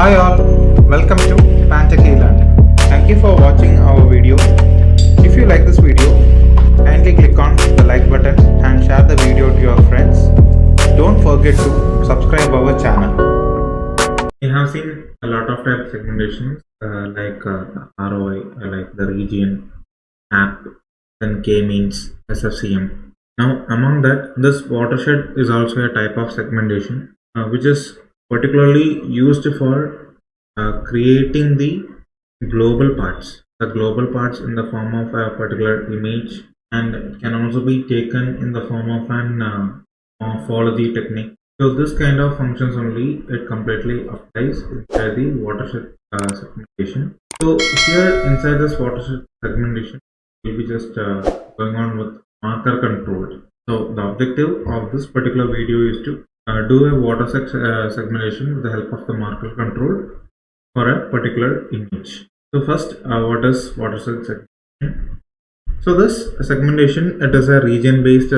Hi all, welcome to pantechelearning. Thank you for watching our video. If you like this video, kindly click on the like button and share the video to your friends. Don't forget to subscribe our channel. We have seen a lot of type segmentations like ROI, like the region, app, then K-means, SFCM. Now among that, this watershed is also a type of segmentation which is particularly used for creating the global parts in the form of a particular image, and it can also be taken in the form of an morphology technique. So this kind of functions only it completely applies inside the watershed segmentation. So here inside this watershed segmentation we'll be just going on with marker control. So the objective of this particular video is to do a watershed segmentation with the help of the marker control for a particular image. So first, what is watershed segmentation? So this segmentation, it is a region-based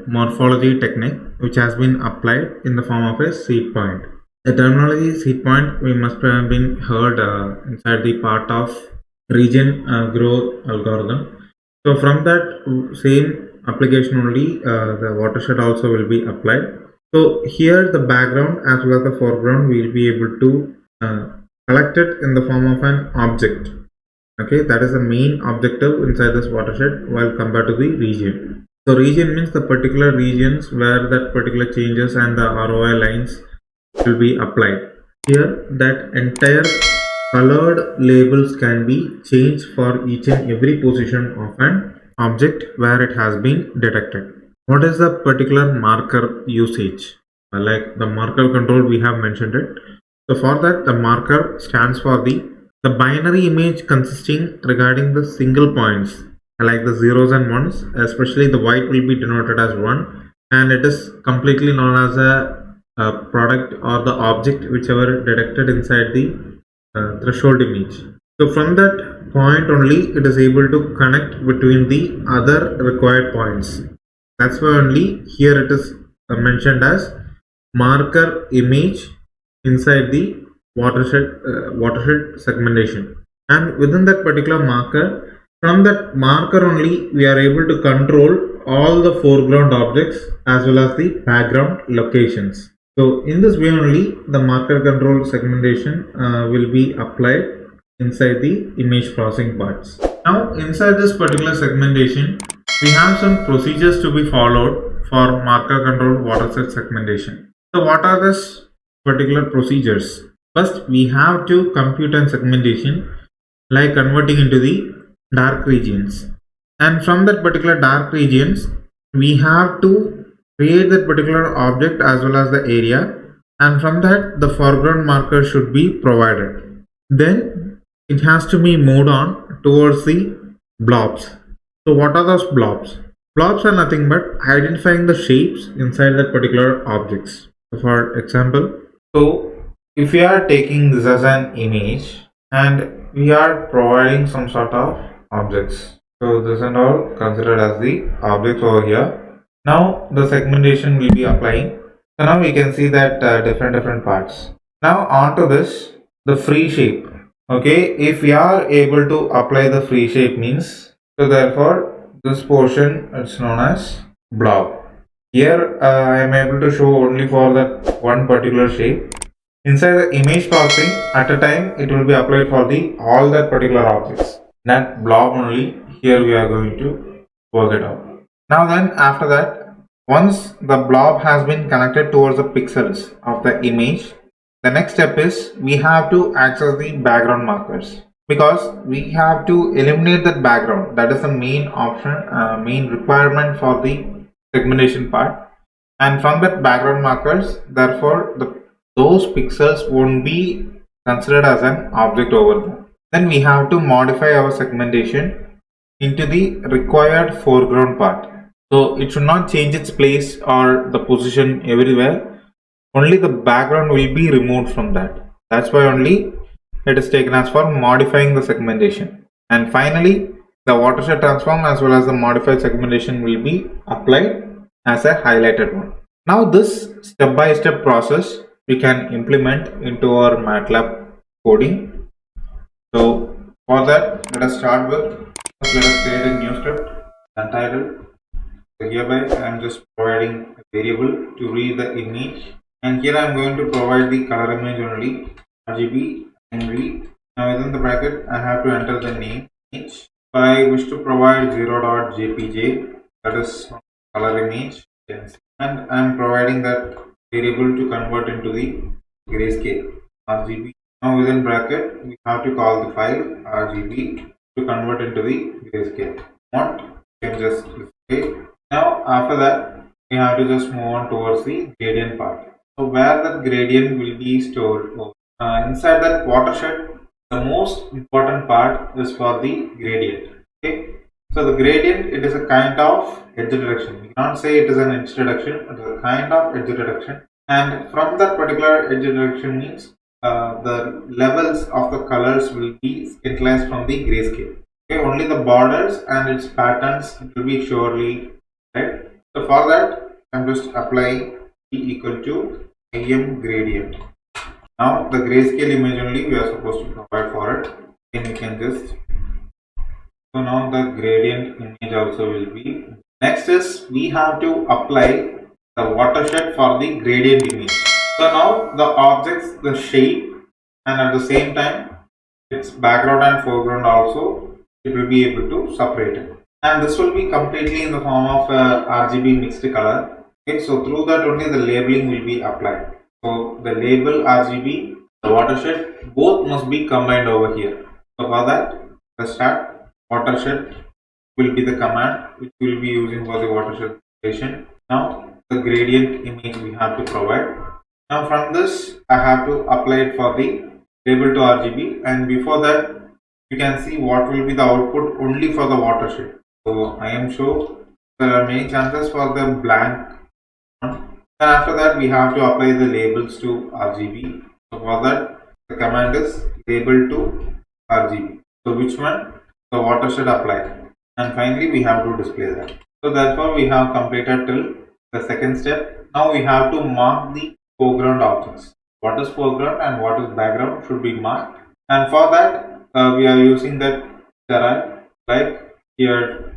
morphology technique which has been applied in the form of a seed point. The terminology seed point we must have been heard inside the part of region growth algorithm. So from that same application only the watershed also will be applied. So here the background as well as the foreground we will be able to collect it in the form of an object. Okay, that is the main objective inside this watershed while compared to the region. So region means the particular regions where that particular changes and the ROI lines will be applied. Here that entire colored labels can be changed for each and every position of an object where it has been detected. What is the particular marker usage? Like the marker control we have mentioned it. So for that the marker stands for the binary image consisting regarding the single points like the zeros and ones, especially the white will be denoted as 1 and it is completely known as a product or the object whichever detected inside the threshold image. So from that point only it is able to connect between the other required points. That's why only here it is mentioned as marker image inside the watershed segmentation, and within that particular marker, from that marker only we are able to control all the foreground objects as well as the background locations. So in this way only the marker control segmentation will be applied inside the image processing parts. Now inside this particular segmentation we have some procedures to be followed for marker control watershed segmentation. So what are these particular procedures? First, we have to compute an segmentation like converting into the dark regions, and from that particular dark regions we have to create that particular object as well as the area, and from that the foreground marker should be provided. Then it has to be moved on towards the blobs. So what are those blobs? Blobs are nothing but identifying the shapes inside that particular objects. So for example, so if we are taking this as an image and we are providing some sort of objects, so this and all considered as the objects over here. Now the segmentation will be applying. So now we can see that different parts. Now onto this, the free shape. Okay, if we are able to apply the free shape means, so therefore this portion is known as blob. Here I am able to show only for that one particular shape. Inside the image processing, at a time it will be applied for the all that particular objects. That blob only here we are going to work it out. Now then after that, once the blob has been connected towards the pixels of the image, the next step is we have to access the background markers, because we have to eliminate that background. That is the main option, main requirement for the segmentation part. And from that background markers, therefore those pixels won't be considered as an object over there. Then we have to modify our segmentation into the required foreground part. So it should not change its place or the position everywhere. Only the background will be removed from that. That's why only it is taken as for modifying the segmentation. And finally, the watershed transform as well as the modified segmentation will be applied as a highlighted one. Now this step-by-step process we can implement into our MATLAB coding. So for that, let us start with, first let us create a new script, untitled. So hereby I am just providing a variable to read the image, and here I am going to provide the color image only, RGB and read. Now within the bracket I have to enter the name image. So I wish to provide 0.jpg, that is color image, and I am providing that variable to convert into the grayscale RGB. Now within bracket we have to call the file RGB to convert into the grayscale. What you can just display. Now after that we have to just move on towards the gradient part. So where that gradient will be stored, inside that watershed, the most important part is for the gradient. Okay, so the gradient, it is a kind of edge reduction. We cannot say it is an edge reduction, it is a kind of edge reduction, and from that particular edge reduction means the levels of the colors will be scintillized from the grayscale. Okay, only the borders and its patterns will be surely right. So for that I'm just applying E equal to Im gradient. Now the grayscale image only we are supposed to provide for it. Then you can just, so now the gradient image also will be. Next is we have to apply the watershed for the gradient image. So now the objects, the shape, and at the same time its background and foreground also, it will be able to separate it. And this will be completely in the form of RGB mixed color. Okay, so through that only the labeling will be applied. So the label RGB, the watershed, both must be combined over here. So for that, let's start. Watershed will be the command which we will be using for the watershed station. Now the gradient image we have to provide. Now from this I have to apply it for the label to RGB, and before that you can see what will be the output only for the watershed. So I am sure there are many chances for the blank one. And after that we have to apply the labels to RGB. So for that the command is label to RGB. So which one? The watershed applied, and finally we have to display that. So therefore we have completed till the second step. Now we have to mark the foreground objects. What is foreground and what is background should be marked, and for that we are using that derive, like here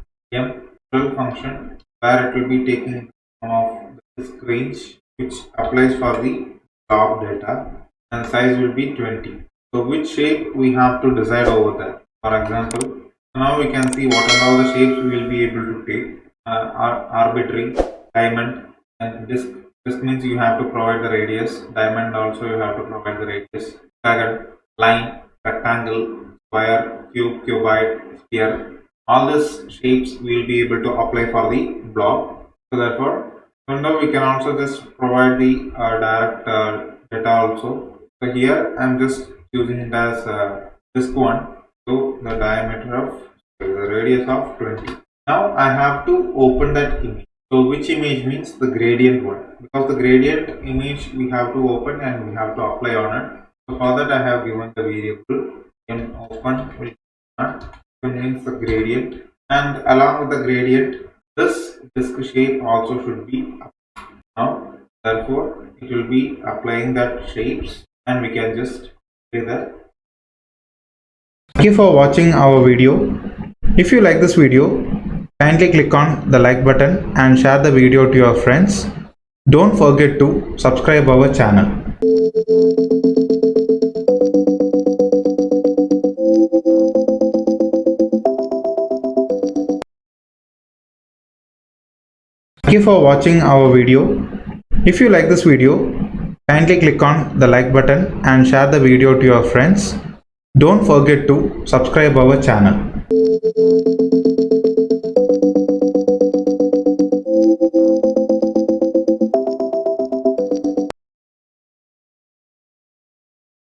function, where it will be taking some of this range which applies for the top data, and size will be 20. So which shape we have to decide over there. For example, now we can see what are all the shapes we will be able to take. Arbitrary, diamond, and disc. Disc means you have to provide the radius. Diamond also you have to provide the radius. Dragon, line, rectangle, square, cube, cuboid, sphere. All these shapes we will be able to apply for the block. So therefore, now we can also just provide the direct data also. So here I am just using it as disk one. So the diameter of the radius of 20. Now I have to open that image. So which image means the gradient one, because the gradient image we have to open and we have to apply on it. So for that I have given the variable in open which means the gradient, and along with the gradient this disk shape also should be applied. Now therefore it will be applying that shapes, and we can just say that. Thank you for watching our video. If you like this video, kindly click on the like button and share the video to your friends. Don't forget to subscribe our channel. Thank you for watching our video. If you like this video, kindly click on the like button and share the video to your friends. Don't forget to subscribe our channel.